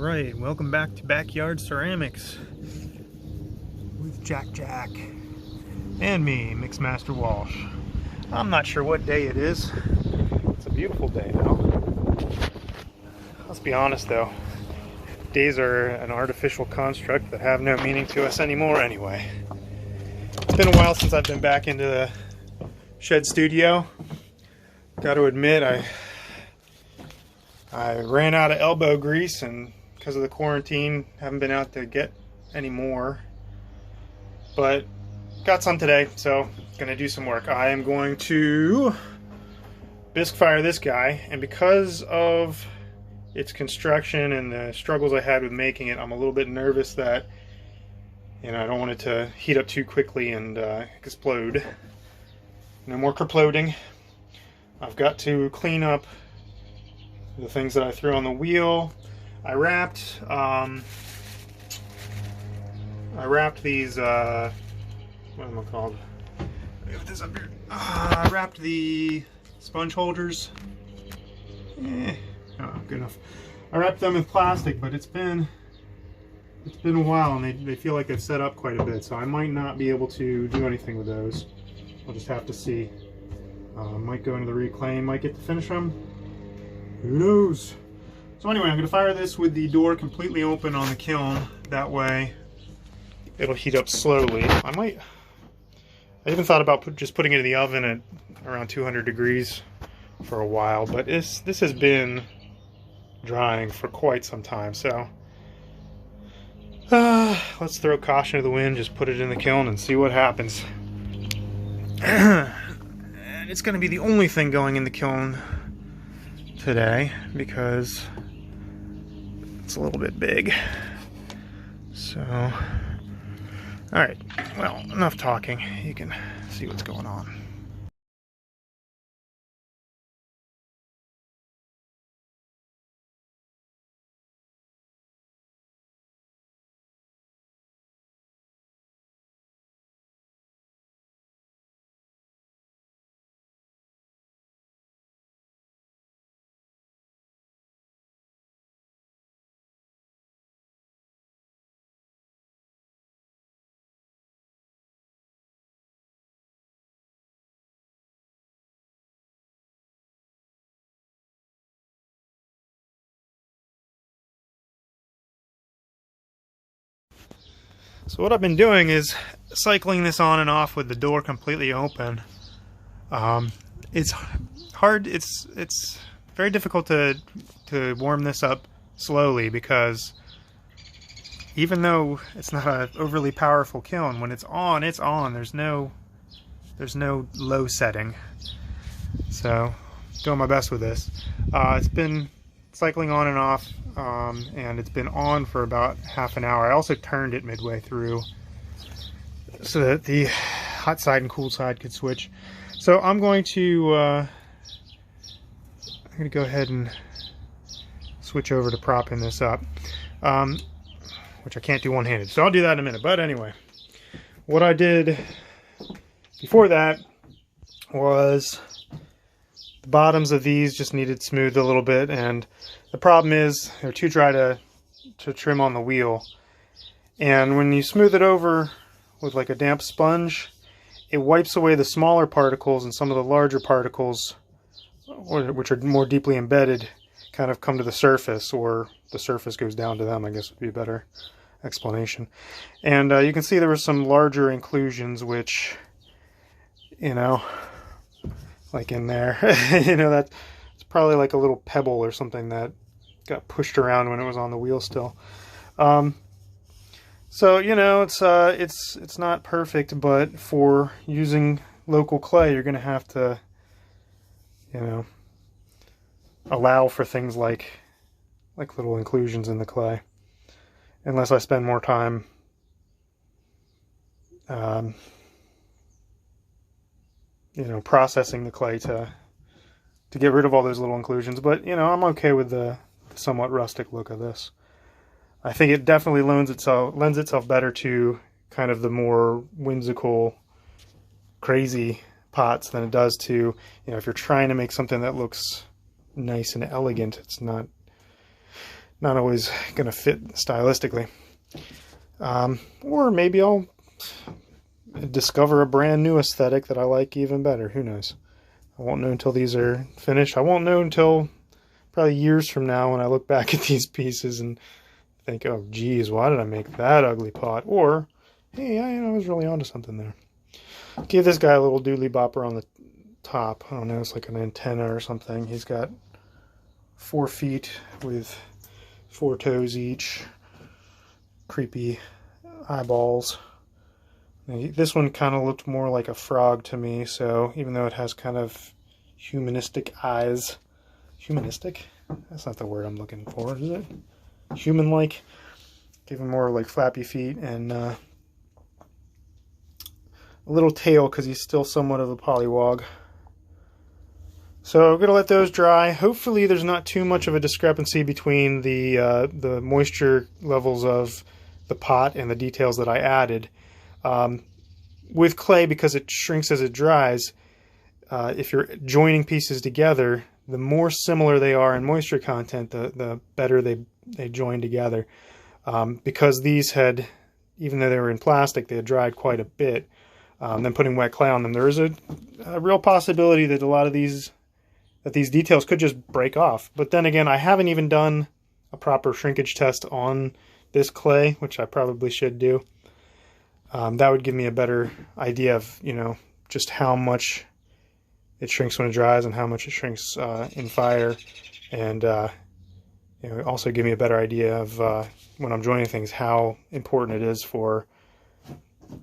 Alright, welcome back to Backyard Ceramics with Jack and me, Mixmaster Walsh. I'm not sure what day it is. It's a beautiful day now. Let's be honest though, days are an artificial construct that have no meaning to us anymore anyway. It's been a while since I've been back into the shed studio. Got to admit, I ran out of elbow grease, and because of the quarantine, haven't been out to get any more. But got some today, so gonna do some work. I am going to bisque fire this guy, and because of its construction and the struggles I had with making it, I'm a little bit nervous that, I don't want it to heat up too quickly and explode. No more kerploding. I've got to clean up the things that I threw on the wheel. I wrapped these, what am I called? Let me put this up here. I wrapped the sponge holders. Oh, good enough. I wrapped them in plastic, but it's been a while, and they feel like they've set up quite a bit, so I might not be able to do anything with those. I'll just have to see. Might go into the reclaim, might get to finish them. Who knows? So anyway, I'm going to fire this with the door completely open on the kiln. That way it'll heat up slowly. I even thought about just putting it in the oven at around 200 degrees for a while, but this has been drying for quite some time, so let's throw caution to the wind, just put it in the kiln and see what happens. And it's going to be the only thing going in the kiln today because it's a little bit big. So, alright, well, enough talking. You can see what's going on. So what I've been doing is cycling this on and off with the door completely open. It's hard, it's very difficult to warm this up slowly because even though it's not an overly powerful kiln, when it's on, it's on. There's no low setting. So doing my best with this. It's been cycling on and off, and it's been on for about half an hour. I also turned it midway through so that the hot side and cool side could switch. So I'm going to go ahead and switch over to propping this up, which I can't do one-handed, so I'll do that in a minute. But anyway, what I did before that was the bottoms of these just needed smoothed a little bit, and the problem is they're too dry to trim on the wheel. And when you smooth it over with like a damp sponge, it wipes away the smaller particles, and some of the larger particles, which are more deeply embedded, kind of come to the surface, or the surface goes down to them, I guess would be a better explanation. And you can see there were some larger inclusions, which, like in there, that's probably like a little pebble or something that got pushed around when it was on the wheel still. So it's not perfect, but for using local clay, you're going to have to allow for things like little inclusions in the clay, unless I spend more time processing the clay to get rid of all those little inclusions. But I'm okay with the somewhat rustic look of this. I think it definitely lends itself better to kind of the more whimsical, crazy pots than it does to, if you're trying to make something that looks nice and elegant. It's not not always going to fit stylistically. Or maybe I'll discover a brand new aesthetic that I like even better. Who knows? I won't know until these are finished. I won't know until probably years from now when I look back at these pieces and think, oh geez, why did I make that ugly pot? Or, hey, I was really onto something there. Give this guy a little doodly bopper on the top. I don't know, it's like an antenna or something. He's got 4 feet with 4 toes each. Creepy eyeballs. This one kind of looked more like a frog to me, so even though it has kind of humanistic eyes. Humanistic? That's not the word I'm looking for, is it? Human-like? Give him more like flappy feet and a little tail because he's still somewhat of a pollywog. So I'm going to let those dry. Hopefully there's not too much of a discrepancy between the moisture levels of the pot and the details that I added. With clay, because it shrinks as it dries, if you're joining pieces together, the more similar they are in moisture content, the better they join together. Because these had, even though they were in plastic, they had dried quite a bit. Then putting wet clay on them, there is a real possibility that a lot of these details could just break off. But then again, I haven't even done a proper shrinkage test on this clay, which I probably should do. That would give me a better idea of, just how much it shrinks when it dries and how much it shrinks in fire, and also give me a better idea of when I'm joining things, how important it is for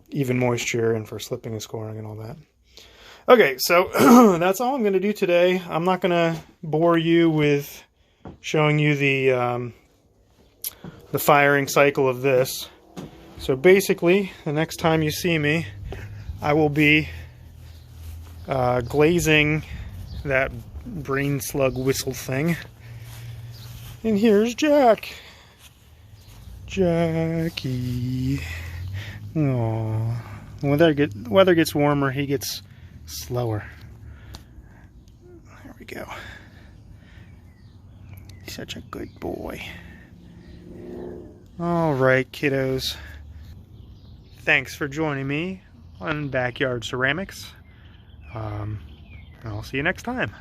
even moisture and for slipping and scoring and all that. Okay, so that's all I'm going to do today. I'm not going to bore you with showing you the firing cycle of this. So basically, the next time you see me, I will be glazing that brain slug whistle thing. And here's Jack. Jackie. Aww. When the weather gets warmer, he gets slower. There we go. He's such a good boy. Alright, kiddos. Thanks for joining me on Backyard Ceramics. I'll see you next time.